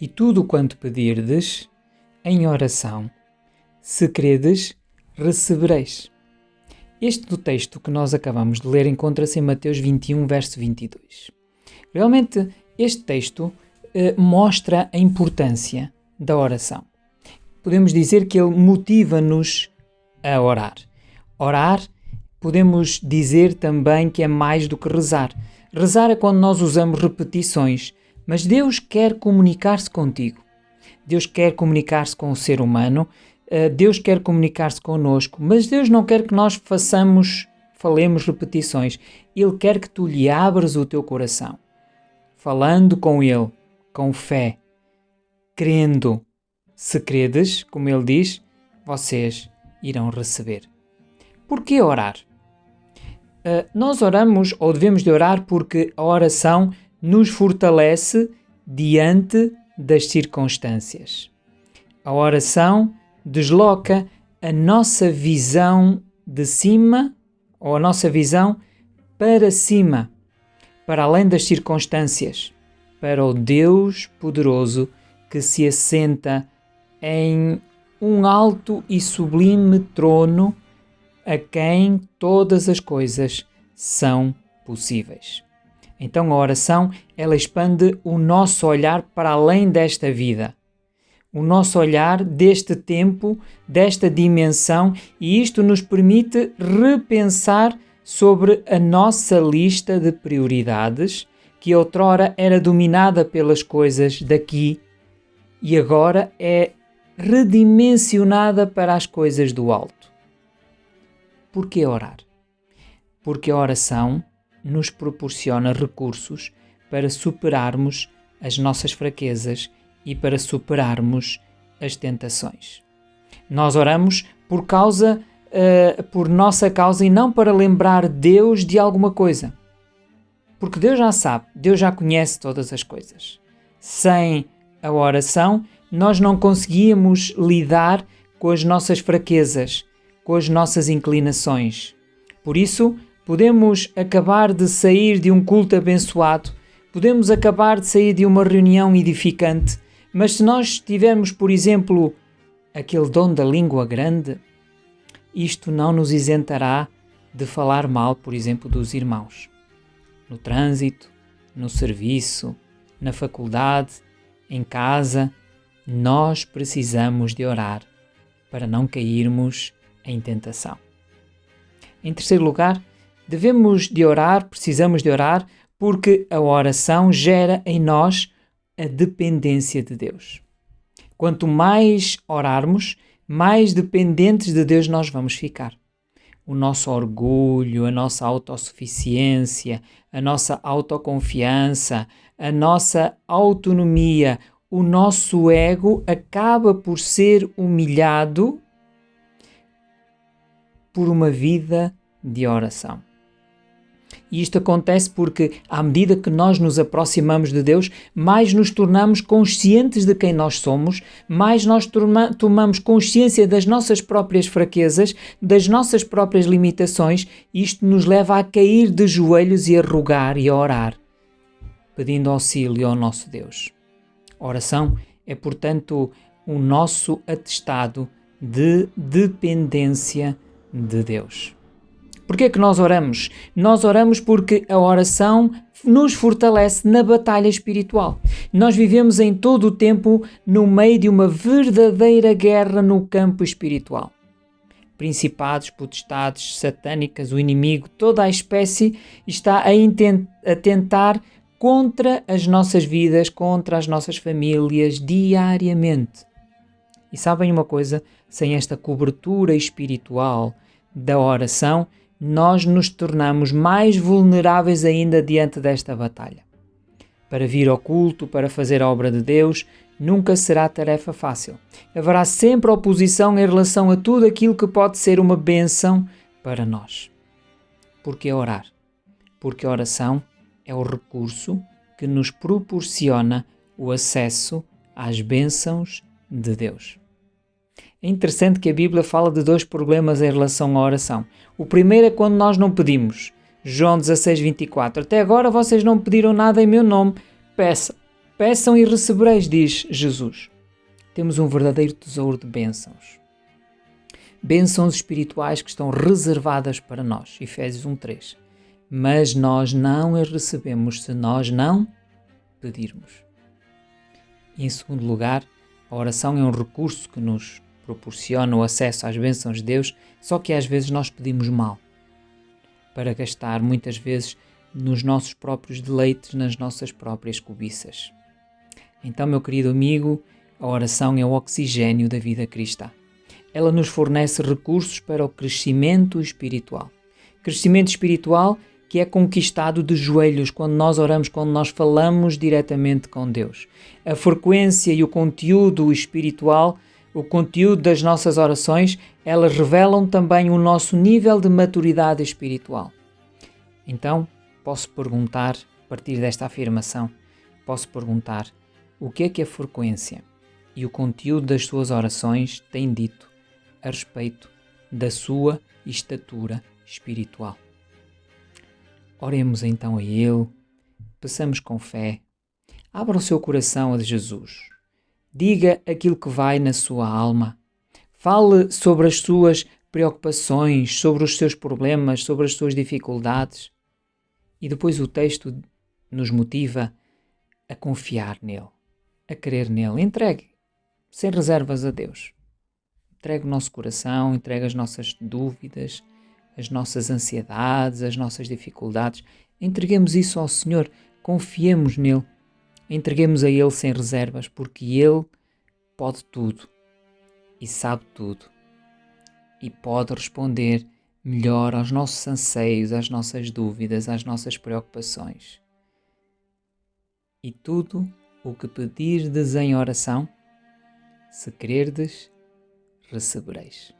E tudo quanto pedirdes, em oração, se credes, recebereis. Este do texto que nós acabamos de ler encontra-se em Mateus 21, verso 22. Realmente, este texto mostra a importância da oração. Podemos dizer que ele motiva-nos a orar. Orar, podemos dizer também que é mais do que rezar. Rezar é quando nós usamos repetições, mas Deus quer comunicar-se contigo. Deus quer comunicar-se com o ser humano, Deus quer comunicar-se connosco, mas Deus não quer que nós falemos repetições. Ele quer que tu lhe abras o teu coração, falando com Ele, com fé, crendo. Se credes, como Ele diz, vocês irão receber. Por que orar? Nós oramos, ou devemos de orar, porque a oração nos fortalece diante das circunstâncias. A oração desloca a nossa visão de cima, ou a nossa visão para cima, para além das circunstâncias, para o Deus poderoso que se assenta em um alto e sublime trono a quem todas as coisas são possíveis. Então a oração, ela expande o nosso olhar para além desta vida, o nosso olhar deste tempo, desta dimensão, e isto nos permite repensar sobre a nossa lista de prioridades, que outrora era dominada pelas coisas daqui e agora é redimensionada para as coisas do alto. Por que orar? Porque a oração nos proporciona recursos para superarmos as nossas fraquezas e para superarmos as tentações. Nós oramos por nossa causa e não para lembrar Deus de alguma coisa. Porque Deus já sabe, Deus já conhece todas as coisas. Sem a oração, nós não conseguíamos lidar com as nossas fraquezas, com as nossas inclinações. Por isso, podemos acabar de sair de um culto abençoado, podemos acabar de sair de uma reunião edificante, mas se nós tivermos, por exemplo, aquele dom da língua grande, isto não nos isentará de falar mal, por exemplo, dos irmãos. No trânsito, no serviço, na faculdade, em casa, nós precisamos de orar para não cairmos em tentação. Em terceiro lugar, precisamos de orar porque a oração gera em nós a dependência de Deus. Quanto mais orarmos, mais dependentes de Deus nós vamos ficar. O nosso orgulho, a nossa autossuficiência, a nossa autoconfiança, a nossa autonomia, o nosso ego acaba por ser humilhado por uma vida de oração. E isto acontece porque, à medida que nós nos aproximamos de Deus, mais nos tornamos conscientes de quem nós somos, mais nós tomamos consciência das nossas próprias fraquezas, das nossas próprias limitações, e isto nos leva a cair de joelhos e a rogar e a orar, pedindo auxílio ao nosso Deus. A oração é, portanto, o nosso atestado de dependência de Deus. Porquê é que nós oramos? Nós oramos porque a oração nos fortalece na batalha espiritual. Nós vivemos em todo o tempo no meio de uma verdadeira guerra no campo espiritual. Principados, potestades, satânicas, o inimigo, toda a espécie está a tentar contra as nossas vidas, contra as nossas famílias, diariamente. E sabem uma coisa? Sem esta cobertura espiritual da oração, nós nos tornamos mais vulneráveis ainda diante desta batalha. Para vir ao culto, para fazer a obra de Deus, nunca será tarefa fácil. Haverá sempre oposição em relação a tudo aquilo que pode ser uma bênção para nós. Por que orar? Porque a oração é o recurso que nos proporciona o acesso às bênçãos de Deus. É interessante que a Bíblia fala de dois problemas em relação à oração. O primeiro é quando nós não pedimos. João 16, 24. Até agora vocês não pediram nada em meu nome. Peçam e recebereis, diz Jesus. Temos um verdadeiro tesouro de bênçãos. Bênçãos espirituais que estão reservadas para nós. Efésios 1:3. Mas nós não as recebemos se nós não pedirmos. E em segundo lugar, a oração é um recurso que nos proporciona o acesso às bênçãos de Deus, só que às vezes nós pedimos mal, para gastar muitas vezes nos nossos próprios deleites, nas nossas próprias cobiças. Então, meu querido amigo, a oração é o oxigênio da vida cristã. Ela nos fornece recursos para o crescimento espiritual. Crescimento espiritual que é conquistado de joelhos quando nós oramos, quando nós falamos diretamente com Deus. A frequência e o conteúdo espiritual, o conteúdo das nossas orações, elas revelam também o nosso nível de maturidade espiritual. Então, posso perguntar, a partir desta afirmação, posso perguntar o que é a frequência e o conteúdo das suas orações têm dito a respeito da sua estatura espiritual. Oremos então a Ele, peçamos com fé, abra o seu coração a Jesus, diga aquilo que vai na sua alma, fale sobre as suas preocupações, sobre os seus problemas, sobre as suas dificuldades e depois o texto nos motiva a confiar nele, a crer nele. Entregue sem reservas a Deus. Entregue o nosso coração, entregue as nossas dúvidas, as nossas ansiedades, as nossas dificuldades. Entreguemos isso ao Senhor, confiemos nele, entreguemos a Ele sem reservas, porque Ele pode tudo e sabe tudo e pode responder melhor aos nossos anseios, às nossas dúvidas, às nossas preocupações. E tudo o que pedirdes em oração, se crerdes, recebereis.